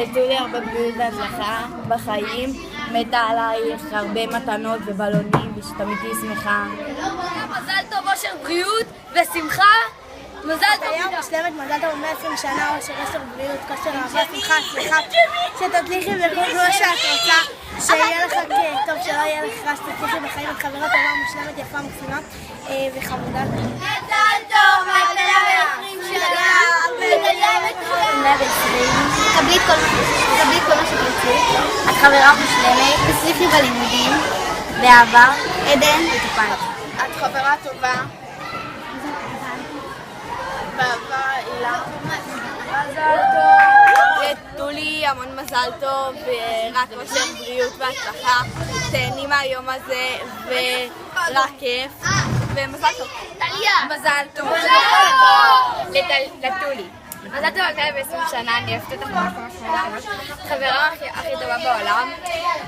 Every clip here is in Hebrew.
תנו לי הרבה בריאות והצלחה בחיים, מתה עלייך הרבה מתנות ובלונים ושתמיד תהיי שמחה. מזל טוב, אושר, בריאות ושמחה. מזל טוב. היה מושלמת, מזל טוב 120 שנה, אושר, אושר, בריאות, כושר, אהבה, שמחה, הצלחה, שתצליחי בכל מה שאת רוצה, שיהיה לך טוב, שלא יהיה לך רע, שתצליחי בחיים, את חברה טובה, מושלמת, יפה, מקסימה וחמודה. מזל טוב, 120 שנה, קבלי כל מה שתרצי, את חברה מושלמת, תצליחי בלימודים, באהבה, עדן וטופן. את חברה טובה, באהבה, הילה. מזל טוב! תנו לי המון מזל טוב ורק אושר, בריאות והצלחה. תהני מהיום הזה ורק כיף ומזל טוב. מזל טוב! לטולי. מזל טוב, כאלה ב-20 שנה, אני אוהבת אותך ממש. חברה הכי טובה בעולם.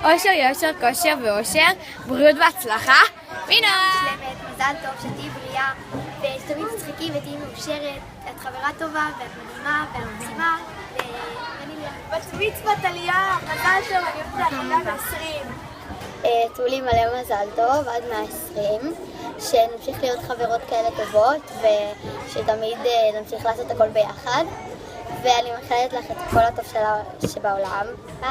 אושר, יושר, כושר ואושר, בריאות והצלחה. מינה! מושלמת, מזל טוב, שתהיי בריאה, ושתמיד תצחקי ותהיי מאושרת. את חברה טובה ואת מדהימה ואת מקסימה, בת מצוות עלייה, מזל טוב, אני אוהבת לך, עד 20. תנו לי מלא מזל טוב עד 120, שנמשיך להיות חברות כאלה טובות ושתמיד נמשיך לעשות הכל ביחד, ואני מאחלת לך את כל הטוב שבעולם. ביי.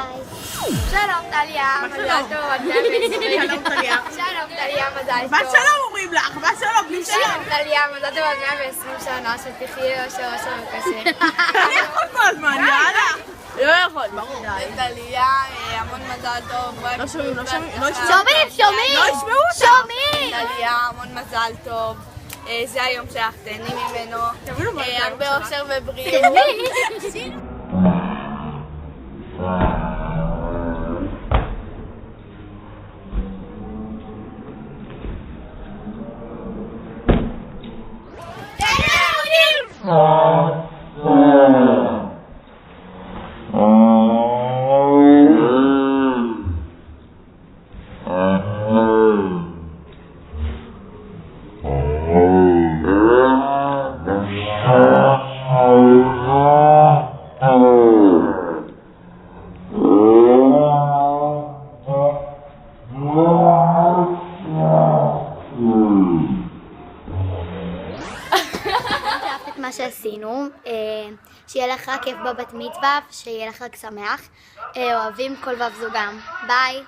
שלום טליה, מזל טוב, עד 120. שלום טליה. שלום טליה, מזל טוב. מה שלום אומרים לך? מה שלום? בלי שלום. שלום טליה, מזל טוב, עד 120 שנה, שתחיה אושר, אושר וכושר. אני יכול כל הזמן, יאללה. לא יכול, ברור. לטליה, המון מזל טוב. לא שומעים, לא שומעים. שומעים! לא ישמעו אותך. לטליה, המון מזל טוב. זה היום שלך, תהני ממנו. הרבה אושר ובריאות. מה שעשינו, שיהיה לך כיף בבת מצווה, שיהיה לך חג שמח, אוהבים כל ו' זוגם. ביי.